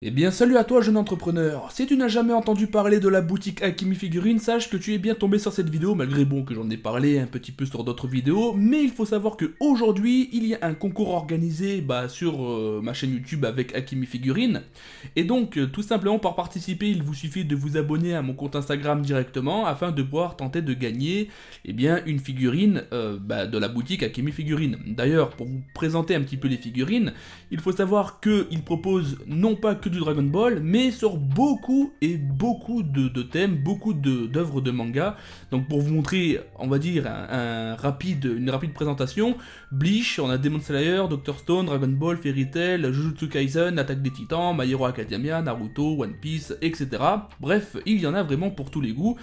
Eh bien salut à toi jeune entrepreneur, si tu n'as jamais entendu parler de la boutique Akimi Figurines, sache que tu es bien tombé sur cette vidéo, malgré bon que j'en ai parlé un petit peu sur d'autres vidéos, mais il faut savoir que aujourd'hui il y a un concours organisé sur ma chaîne YouTube avec Akimi Figurines, et donc tout simplement pour participer il vous suffit de vous abonner à mon compte Instagram directement afin de pouvoir tenter de gagner une figurine de la boutique Akimi Figurines. D'ailleurs pour vous présenter un petit peu les figurines, il faut savoir qu'ils proposent non pas que du Dragon Ball, mais sur beaucoup et beaucoup de thèmes, beaucoup d'œuvres de manga. Donc pour vous montrer, on va dire, une rapide présentation, Bleach, on a Demon Slayer, Dr. Stone, Dragon Ball, Fairy Tail, Jujutsu Kaisen, Attaque des Titans, My Hero Academia, Naruto, One Piece, etc. Bref, il y en a vraiment pour tous les goûts.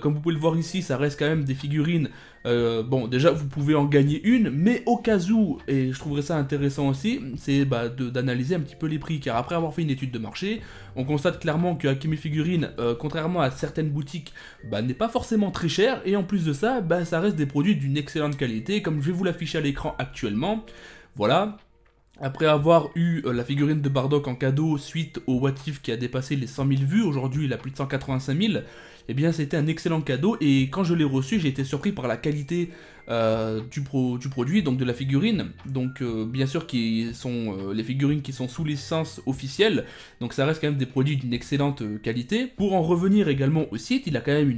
Comme vous pouvez le voir ici, ça reste quand même des figurines. Bon, déjà vous pouvez en gagner une, mais au cas où, et je trouverais ça intéressant aussi, c'est d'analyser un petit peu les prix, car après avoir fait une étude de marché, on constate clairement que Akimi Figurines, contrairement à certaines boutiques, n'est pas forcément très cher, et en plus de ça, ça reste des produits d'une excellente qualité, comme je vais vous l'afficher à l'écran actuellement. Voilà. Après avoir eu la figurine de Bardock en cadeau suite au What If qui a dépassé les 100 000 vues, aujourd'hui il a plus de 185 000, eh bien c'était un excellent cadeau et quand je l'ai reçu j'ai été surpris par la qualité du produit, donc de la figurine. Donc bien sûr qui sont les figurines qui sont sous licence officielle, donc ça reste quand même des produits d'une excellente qualité. Pour en revenir également au site, il a quand même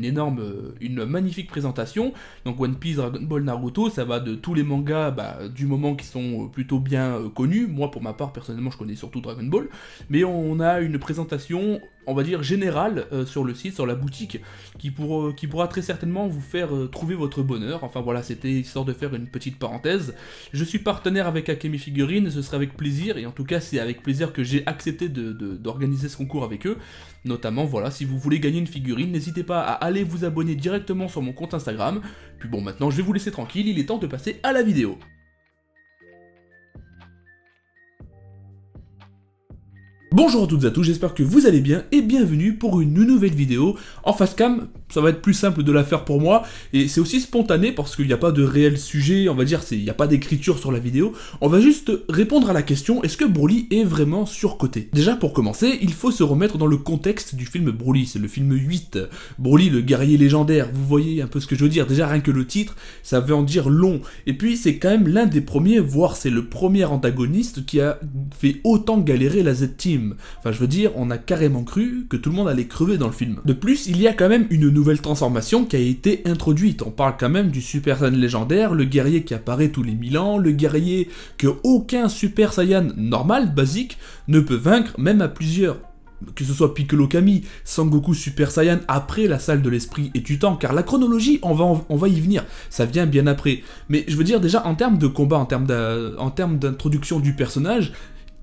une magnifique présentation, donc One Piece, Dragon Ball, Naruto, ça va de tous les mangas du moment qui sont plutôt bien connus. Moi pour ma part personnellement je connais surtout Dragon Ball, mais on a une présentation on va dire générale sur le site, sur la boutique, qui pourra très certainement vous faire trouver votre bonheur. Enfin voilà, c'était histoire de faire une petite parenthèse. Je suis partenaire avec Akemi Figurines, ce sera avec plaisir, et en tout cas c'est avec plaisir que j'ai accepté d'organiser ce concours avec eux. Notamment voilà, si vous voulez gagner une figurine, n'hésitez pas à aller vous abonner directement sur mon compte Instagram. Puis bon, maintenant je vais vous laisser tranquille, il est temps de passer à la vidéo. Bonjour à toutes et à tous, j'espère que vous allez bien et bienvenue pour une nouvelle vidéo en face cam. Ça va être plus simple de la faire pour moi et c'est aussi spontané parce qu'il n'y a pas de réel sujet, on va dire, il n'y a pas d'écriture sur la vidéo. On va juste répondre à la question, est-ce que Broly est vraiment surcoté? Déjà pour commencer, il faut se remettre dans le contexte du film Broly, c'est le film 8, Broly le guerrier légendaire, vous voyez un peu ce que je veux dire, déjà rien que le titre, ça veut en dire long. Et puis c'est quand même l'un des premiers, voire c'est le premier antagoniste qui a fait autant galérer la Z-Team. Enfin je veux dire, on a carrément cru que tout le monde allait crever dans le film. De plus, il y a quand même une nouvelle transformation qui a été introduite. On parle quand même du Super Saiyan légendaire, le guerrier qui apparaît tous les 1000 ans, le guerrier que aucun Super Saiyan normal, basique, ne peut vaincre, même à plusieurs. Que ce soit Piccolo Kami, Sangoku Super Saiyan après la salle de l'esprit et du temps, car la chronologie, on va y venir, ça vient bien après. Mais je veux dire déjà en termes de combat, en termes d'introduction du personnage,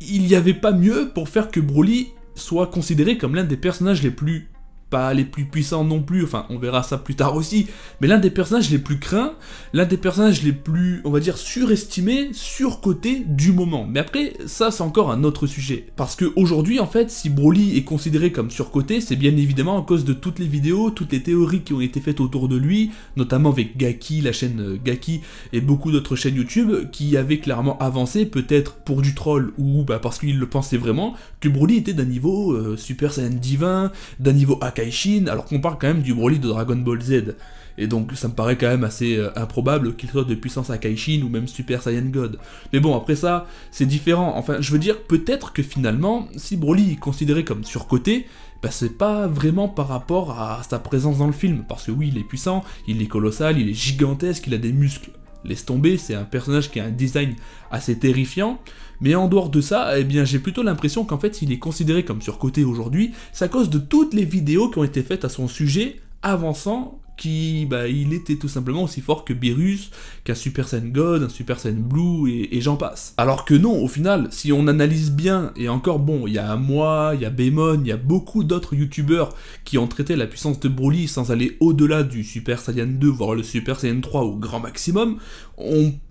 il n'y avait pas mieux pour faire que Broly soit considéré comme l'un des personnages les plus... pas les plus puissants non plus, enfin on verra ça plus tard aussi, mais l'un des personnages les plus craints, l'un des personnages les plus, on va dire, surestimés, surcotés du moment. Mais après, ça c'est encore un autre sujet. Parce que aujourd'hui en fait, si Broly est considéré comme surcoté, c'est bien évidemment à cause de toutes les vidéos, toutes les théories qui ont été faites autour de lui, notamment avec Gaki, la chaîne Gaki, et beaucoup d'autres chaînes YouTube, qui avaient clairement avancé, peut-être pour du troll, ou parce qu'ils le pensaient vraiment, que Broly était d'un niveau Super Saiyan divin, d'un niveau Akaishin, alors qu'on parle quand même du Broly de Dragon Ball Z. Et donc ça me paraît quand même assez improbable qu'il soit de puissance Akaishin ou même Super Saiyan God. Mais bon, après ça, c'est différent. Enfin, je veux dire, peut-être que finalement, si Broly est considéré comme surcoté, c'est pas vraiment par rapport à sa présence dans le film. Parce que oui, il est puissant, il est colossal, il est gigantesque, il a des muscles. Laisse tomber, c'est un personnage qui a un design assez terrifiant, mais en dehors de ça, eh bien j'ai plutôt l'impression qu'en fait il est considéré comme surcoté aujourd'hui, c'est à cause de toutes les vidéos qui ont été faites à son sujet, avançant il était tout simplement aussi fort que Beerus, qu'un Super Saiyan God, un Super Saiyan Blue, et j'en passe. Alors que non, au final, si on analyse bien, et encore bon, il y a moi, il y a Baemon, il y a beaucoup d'autres youtubeurs qui ont traité la puissance de Broly sans aller au-delà du Super Saiyan 2, voire le Super Saiyan 3 au grand maximum,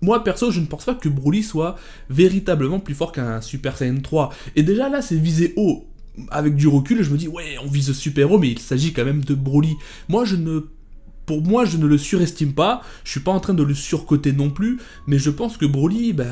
moi perso, je ne pense pas que Broly soit véritablement plus fort qu'un Super Saiyan 3. Et déjà là, c'est visé haut. Avec du recul, je me dis, ouais, on vise super haut, mais il s'agit quand même de Broly. Moi, je ne pour moi, je ne le surestime pas, je suis pas en train de le surcoter non plus, mais je pense que Broly, bah,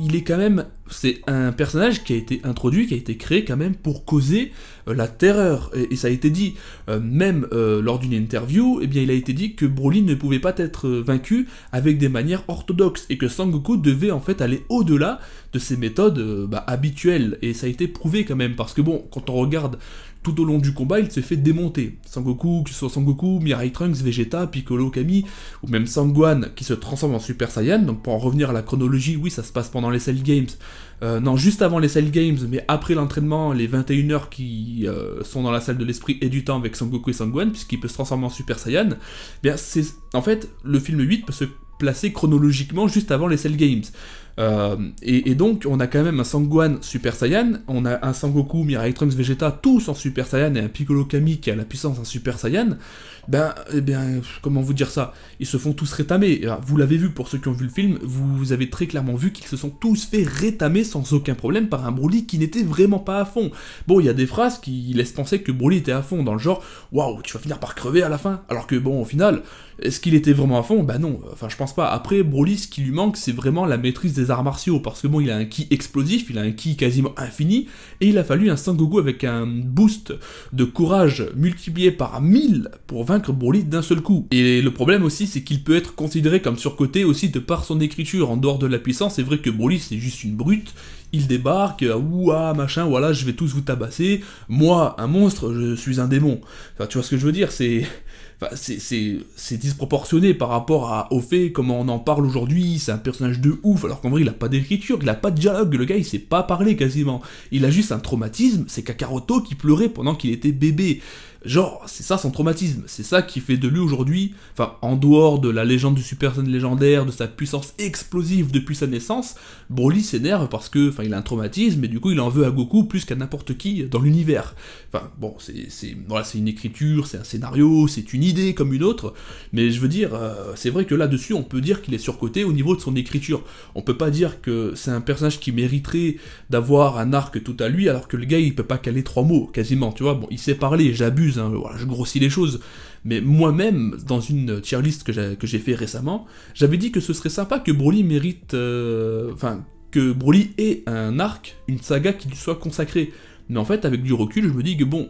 il est quand même, c'est un personnage qui a été introduit, qui a été créé quand même pour causer la terreur, et ça a été dit, même lors d'une interview, eh bien il a été dit que Broly ne pouvait pas être vaincu avec des manières orthodoxes, et que Sangoku devait en fait aller au-delà de ses méthodes habituelles, et ça a été prouvé quand même, parce que bon, quand on regarde tout au long du combat, il s'est fait démonter. Sangoku, que ce soit Sangoku, Mirai Trunks, Vegeta, Piccolo, Kami, ou même Sangohan qui se transforme en Super Saiyan. Donc pour en revenir à la chronologie, oui, ça se passe pendant les Cell Games. Non, juste avant les Cell Games, mais après l'entraînement, les 21 heures qui sont dans la salle de l'esprit et du temps avec Sangoku et Sangohan, puisqu'il peut se transformer en Super Saiyan, bien c'est en fait, le film 8 peut se placer chronologiquement juste avant les Cell Games. Et donc on a quand même un Sangohan Super Saiyan, on a un Sangoku, Mirai Trunks, Vegeta, tous en Super Saiyan, et un Piccolo Kami qui a la puissance d'un Super Saiyan. Eh bien, comment vous dire ça, ils se font tous rétamer. Alors, vous l'avez vu pour ceux qui ont vu le film, vous avez très clairement vu qu'ils se sont tous fait rétamer sans aucun problème par un Broly qui n'était vraiment pas à fond. Bon, il y a des phrases qui laissent penser que Broly était à fond, dans le genre « Waouh, tu vas finir par crever à la fin », alors que bon, au final, est-ce qu'il était vraiment à fond? Bah non, enfin je pense pas. Après, Broly, ce qui lui manque, c'est vraiment la maîtrise des arts martiaux, parce que bon, il a un ki explosif, il a un ki quasiment infini, et il a fallu un Sangoku avec un boost de courage multiplié par 1000 pour vaincre Broly d'un seul coup. Et le problème aussi, c'est qu'il peut être considéré comme surcoté aussi de par son écriture. En dehors de la puissance, c'est vrai que Broly, c'est juste une brute, il débarque, ouah, machin, voilà, je vais tous vous tabasser, moi, un monstre, je suis un démon. Enfin, tu vois ce que je veux dire, c'est disproportionné par rapport au fait comment on en parle aujourd'hui, c'est un personnage de ouf, alors qu'en vrai il a pas d'écriture, il a pas de dialogue, le gars il sait pas parler quasiment, il a juste un traumatisme, c'est Kakaroto qui pleurait pendant qu'il était bébé. Genre, c'est ça son traumatisme, c'est ça qui fait de lui aujourd'hui, enfin, en dehors de la légende du Super Saiyan légendaire, de sa puissance explosive depuis sa naissance, Broly s'énerve parce que, enfin, il a un traumatisme, et du coup, il en veut à Goku plus qu'à n'importe qui dans l'univers. Enfin, bon, voilà, c'est une écriture, c'est un scénario, c'est une idée comme une autre, mais je veux dire, c'est vrai que là-dessus, on peut dire qu'il est surcoté au niveau de son écriture. On peut pas dire que c'est un personnage qui mériterait d'avoir un arc tout à lui, alors que le gars, il peut pas caler 3 mots, quasiment, tu vois, bon, il sait parler, j'abuse, voilà, je grossis les choses, mais moi-même, dans une tier list que j'ai fait récemment, j'avais dit que ce serait sympa que Broly mérite, que Broly ait un arc, une saga qui lui soit consacrée. Mais en fait, avec du recul, je me dis que bon,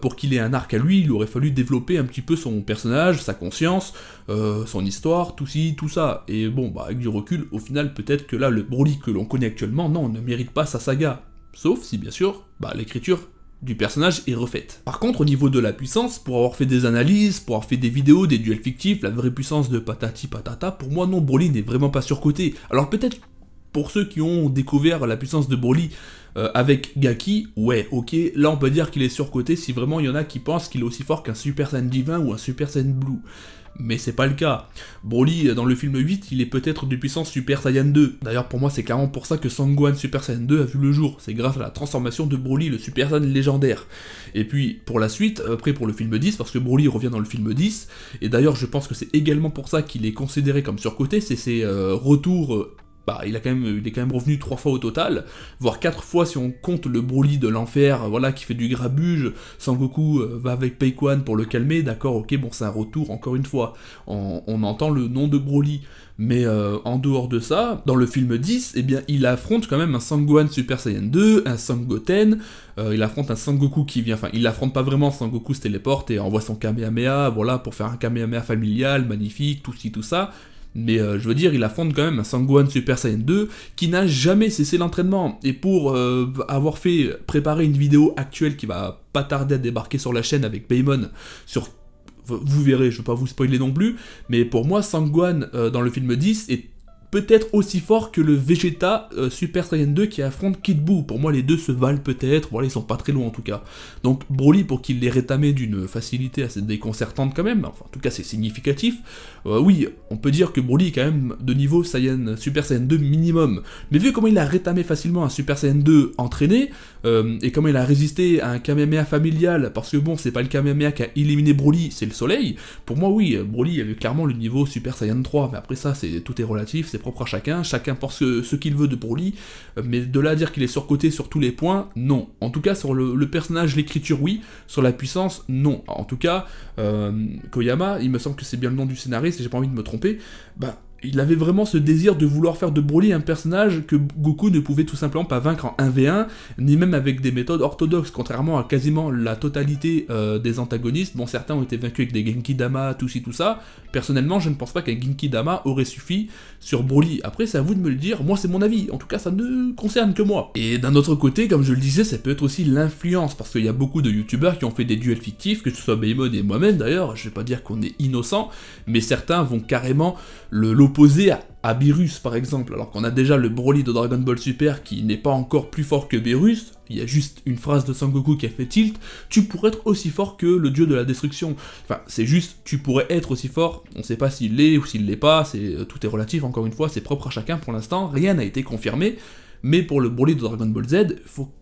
pour qu'il ait un arc à lui, il aurait fallu développer un petit peu son personnage, sa conscience, son histoire, tout ci, tout ça. Et bon, bah avec du recul, au final, peut-être que là, le Broly que l'on connaît actuellement, non, ne mérite pas sa saga. Sauf si, bien sûr, bah l'écriture du personnage est refaite. Par contre, au niveau de la puissance, pour avoir fait des analyses, pour avoir fait des vidéos, des duels fictifs, la vraie puissance de patati patata, pour moi non, Broly n'est vraiment pas surcoté. Alors peut-être pour ceux qui ont découvert la puissance de Broly avec Gaki, ouais, ok, là on peut dire qu'il est surcoté si vraiment il y en a qui pensent qu'il est aussi fort qu'un Super Saiyan divin ou un Super Saiyan Blue. Mais c'est pas le cas. Broly, dans le film 8, il est peut-être de puissance Super Saiyan 2. D'ailleurs, pour moi, c'est clairement pour ça que Sangohan Super Saiyan 2 a vu le jour. C'est grâce à la transformation de Broly, le Super Saiyan légendaire. Et puis, pour la suite, après pour le film 10, parce que Broly revient dans le film 10, et d'ailleurs, je pense que c'est également pour ça qu'il est considéré comme surcoté, c'est ses retours... il est quand même revenu 3 fois au total, voire 4 fois si on compte le Broly de l'enfer, voilà, qui fait du grabuge. Sangoku va avec Peikuan pour le calmer, d'accord, ok, bon, c'est un retour, encore une fois, on entend le nom de Broly, mais en dehors de ça, dans le film 10, eh bien, il affronte quand même un Sangohan Super Saiyan 2, un Sangoten, il affronte un Sangoku qui vient, enfin, il affronte pas vraiment, Sangoku se téléporte et envoie son Kamehameha, voilà, pour faire un Kamehameha familial, magnifique, tout ci, tout ça. Mais je veux dire, il affronte quand même un Sangohan Super Saiyan 2 qui n'a jamais cessé l'entraînement. Et pour avoir préparé une vidéo actuelle qui va pas tarder à débarquer sur la chaîne avec Paimon, vous verrez, je vais pas vous spoiler non plus, mais pour moi, Sangohan dans le film 10 est peut-être aussi fort que le Vegeta Super Saiyan 2 qui affronte Kid Buu. Pour moi, les deux se valent peut-être, voilà, ils sont pas très loin en tout cas. Donc Broly, pour qu'il les rétamé d'une facilité assez déconcertante quand même, enfin en tout cas c'est significatif, oui, on peut dire que Broly est quand même de niveau Super Saiyan 2 minimum. Mais vu comment il a rétamé facilement un Super Saiyan 2 entraîné, et comment il a résisté à un Kamehameha familial, parce que bon, c'est pas le Kamehameha qui a éliminé Broly, c'est le soleil, pour moi oui, Broly avait clairement le niveau Super Saiyan 3, mais après ça, tout est relatif, c'est propre à chacun, chacun pense ce qu'il veut de Broly, mais de là à dire qu'il est surcoté sur tous les points, non. En tout cas, sur le personnage, l'écriture, oui, sur la puissance, non. En tout cas, Koyama, il me semble que c'est bien le nom du scénariste, et j'ai pas envie de me tromper, bah, il avait vraiment ce désir de vouloir faire de Broly un personnage que Goku ne pouvait tout simplement pas vaincre en 1v1, ni même avec des méthodes orthodoxes, contrairement à quasiment la totalité des antagonistes. Bon, certains ont été vaincus avec des Genki Dama, tout ci, tout ça. Personnellement, je ne pense pas qu'un Genki Dama aurait suffi sur Broly. Après, c'est à vous de me le dire, moi c'est mon avis, en tout cas ça ne concerne que moi. Et d'un autre côté, comme je le disais, ça peut être aussi l'influence, parce qu'il y a beaucoup de youtubeurs qui ont fait des duels fictifs, que ce soit Beimon et moi-même d'ailleurs, je vais pas dire qu'on est innocent, mais certains vont carrément l'opposer à Beerus par exemple, alors qu'on a déjà le Broly de Dragon Ball Super qui n'est pas encore plus fort que Beerus, il y a juste une phrase de Sangoku qui a fait tilt, tu pourrais être aussi fort que le dieu de la destruction. Enfin, c'est juste, tu pourrais être aussi fort, on sait pas s'il l'est ou s'il l'est pas, tout est relatif, encore une fois, c'est propre à chacun pour l'instant, rien n'a été confirmé. Mais pour le Broly de Dragon Ball Z, faut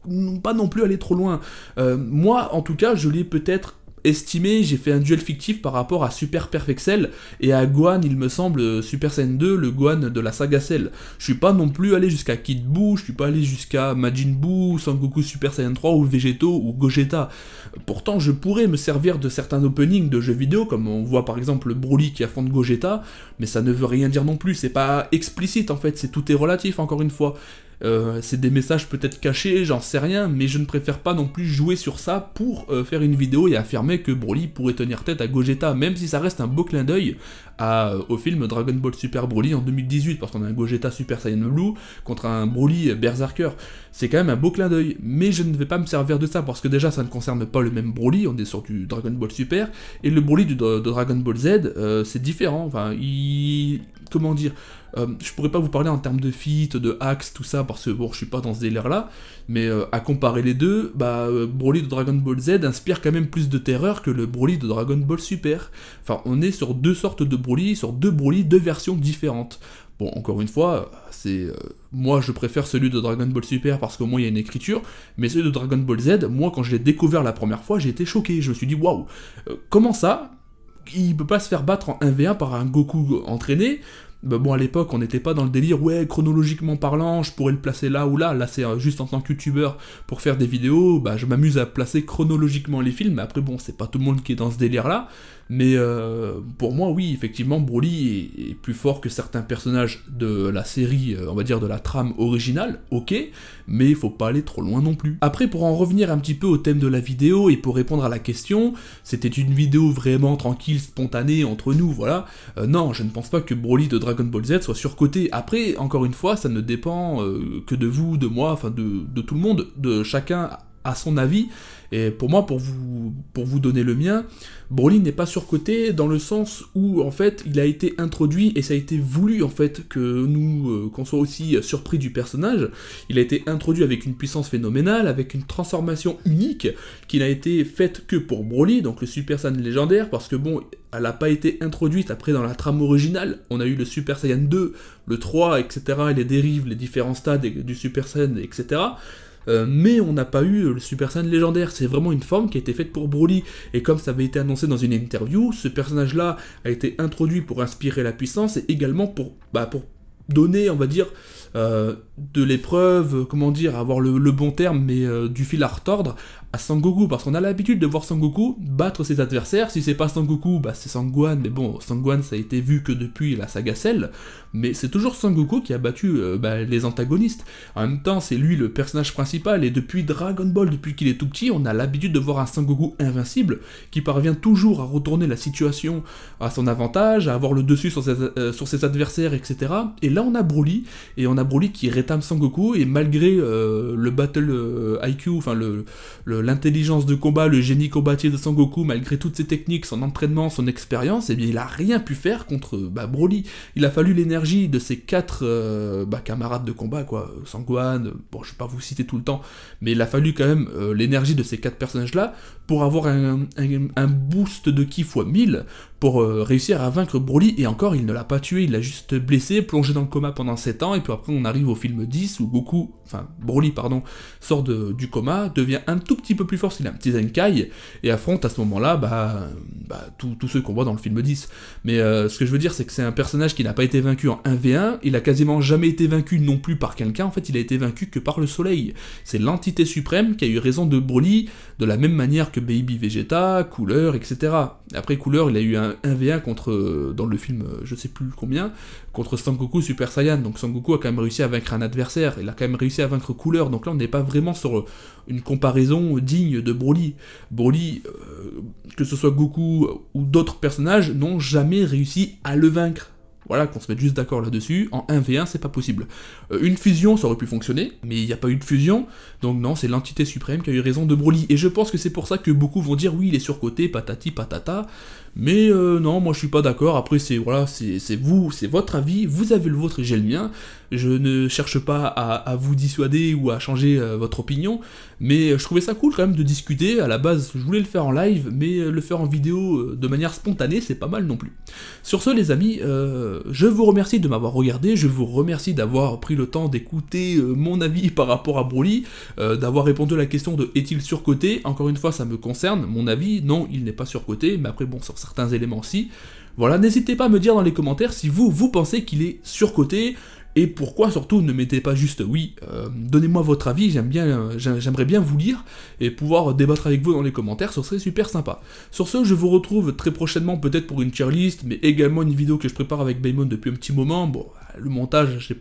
pas non plus aller trop loin. Moi, en tout cas, je l'ai peut-être estimé, j'ai fait un duel fictif par rapport à Super Perfect Cell et à Gohan, il me semble, Super Saiyan 2, le Gohan de la saga Cell. Je suis pas non plus allé jusqu'à Kid Buu, je suis pas allé jusqu'à Majin Buu, Sangoku Super Saiyan 3 ou Vegeto ou Gogeta. Pourtant, je pourrais me servir de certains openings de jeux vidéo, comme on voit par exemple Broly qui affronte Gogeta, mais ça ne veut rien dire non plus, c'est pas explicite en fait, tout est relatif encore une fois. C'est des messages peut-être cachés, j'en sais rien, mais je ne préfère pas non plus jouer sur ça pour faire une vidéo et affirmer que Broly pourrait tenir tête à Gogeta, même si ça reste un beau clin d'œil au film Dragon Ball Super Broly en 2018, parce qu'on a un Gogeta Super Saiyan Blue contre un Broly Berserker. C'est quand même un beau clin d'œil, mais je ne vais pas me servir de ça, parce que déjà ça ne concerne pas le même Broly, on est sur du Dragon Ball Super, et le Broly de Dragon Ball Z, c'est différent, enfin, comment dire, je pourrais pas vous parler en termes de feat, de axe, tout ça, parce que bon, je suis pas dans ce délire-là, mais à comparer les deux, Broly de Dragon Ball Z inspire quand même plus de terreur que le Broly de Dragon Ball Super. Enfin, on est sur deux sortes de Broly, deux versions différentes. Bon, encore une fois, moi je préfère celui de Dragon Ball Super parce qu'au moins il y a une écriture, mais celui de Dragon Ball Z, moi quand je l'ai découvert la première fois, j'ai été choqué, je me suis dit, waouh, comment ça, il peut pas se faire battre en 1v1 par un Goku entraîné? Bon, à l'époque, on n'était pas dans le délire, ouais, chronologiquement parlant, je pourrais le placer là ou là, c'est juste en tant que youtubeur, pour faire des vidéos, je m'amuse à placer chronologiquement les films, mais après, bon, c'est pas tout le monde qui est dans ce délire-là, mais pour moi, oui, effectivement, Broly est plus fort que certains personnages de la série, on va dire de la trame originale, ok, mais il faut pas aller trop loin non plus. Après, pour en revenir un petit peu au thème de la vidéo, et pour répondre à la question, c'était une vidéo vraiment tranquille, spontanée, entre nous, voilà, non, je ne pense pas que Broly de Dragon Ball Z soit surcoté. Après, encore une fois, ça ne dépend que de vous, de moi, enfin de tout le monde, de chacun à son avis, et pour moi, pour vous donner le mien, Broly n'est pas surcoté dans le sens où, en fait, il a été introduit, et ça a été voulu, en fait, que nous, qu'on soit aussi surpris du personnage. Il a été introduit avec une puissance phénoménale, avec une transformation unique, qui n'a été faite que pour Broly, donc le Super Saiyan légendaire, parce que bon, elle n'a pas été introduite après dans la trame originale, on a eu le Super Saiyan 2, le 3, etc., et les dérives, les différents stades du Super Saiyan, etc., mais on n'a pas eu le Super Saiyan légendaire, c'est vraiment une forme qui a été faite pour Broly, et comme ça avait été annoncé dans une interview, ce personnage-là a été introduit pour inspirer la puissance, et également pour donner, on va dire, de l'épreuve, comment dire, avoir le bon terme, mais du fil à retordre à Sangoku, parce qu'on a l'habitude de voir Sangoku battre ses adversaires. Si c'est pas Sangoku, c'est Sangohan, mais bon, Sangohan ça a été vu que depuis la saga Cell, mais c'est toujours Sangoku qui a battu les antagonistes. En même temps, c'est lui le personnage principal, et depuis Dragon Ball, depuis qu'il est tout petit, on a l'habitude de voir un Sangoku invincible, qui parvient toujours à retourner la situation à son avantage, à avoir le dessus sur ses adversaires, etc. Et là on a Broly, et on a Broly qui rétame Sangoku, et malgré le battle IQ, enfin l'intelligence de combat, le génie combattier de Sangoku, malgré toutes ses techniques, son entraînement, son expérience, eh bien il a rien pu faire contre Broly. Il a fallu l'énergie de ses 4 camarades de combat, quoi, Sangohan, bon je vais pas vous citer tout le temps, mais il a fallu quand même l'énergie de ces 4 personnages-là pour avoir un boost de ki x 1000, pour réussir à vaincre Broly, et encore, il ne l'a pas tué, il l'a juste blessé, plongé dans le coma pendant 7 ans, et puis après on arrive au film 10, où Broly, sort du coma, devient un tout petit peu plus fort, il a un petit Zenkai, et affronte à ce moment-là, tous ceux qu'on voit dans le film 10. Mais ce que je veux dire, c'est que c'est un personnage qui n'a pas été vaincu en 1v1, il a quasiment jamais été vaincu non plus par quelqu'un, en fait il a été vaincu que par le soleil. C'est l'entité suprême qui a eu raison de Broly, de la même manière que Baby Vegeta, Cooler, etc. Après Cooler, il a eu un 1v1 contre, dans le film je sais plus combien, contre Sangoku Super Saiyan, donc Sangoku a quand même réussi à vaincre un adversaire, il a quand même réussi à vaincre Cooler, donc là on n'est pas vraiment sur une comparaison digne de Broly. Broly, que ce soit Goku ou d'autres personnages, n'ont jamais réussi à le vaincre. Voilà, qu'on se mette juste d'accord là-dessus, en 1v1 c'est pas possible. Une fusion ça aurait pu fonctionner, mais il n'y a pas eu de fusion, donc non, c'est l'entité suprême qui a eu raison de Broly, et je pense que c'est pour ça que beaucoup vont dire oui il est surcoté, patati patata, mais non, moi je suis pas d'accord, après c'est vous, c'est votre avis, vous avez le vôtre et j'ai le mien, je ne cherche pas à vous dissuader ou à changer votre opinion, mais je trouvais ça cool quand même de discuter, à la base je voulais le faire en live, mais le faire en vidéo de manière spontanée c'est pas mal non plus. Sur ce les amis, je vous remercie de m'avoir regardé, je vous remercie d'avoir pris le temps d'écouter mon avis par rapport à Broly, d'avoir répondu à la question de est-il surcoté, encore une fois ça me concerne, mon avis, non il n'est pas surcoté, mais après bon sur certains éléments si. Voilà, n'hésitez pas à me dire dans les commentaires si vous pensez qu'il est surcoté, et pourquoi surtout, ne mettez pas juste oui, donnez-moi votre avis, j'aimerais bien vous lire, et pouvoir débattre avec vous dans les commentaires, ce serait super sympa. Sur ce, je vous retrouve très prochainement peut-être pour une tier list, mais également une vidéo que je prépare avec Baymon depuis un petit moment, bon, le montage, j'ai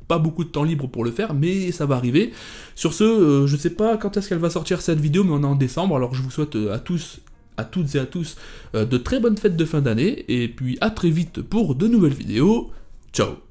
pas beaucoup de temps libre pour le faire, mais ça va arriver. Sur ce, je sais pas quand est-ce qu'elle va sortir cette vidéo, mais on est en décembre, alors je vous souhaite à toutes et à tous, de très bonnes fêtes de fin d'année, et puis à très vite pour de nouvelles vidéos. Ciao.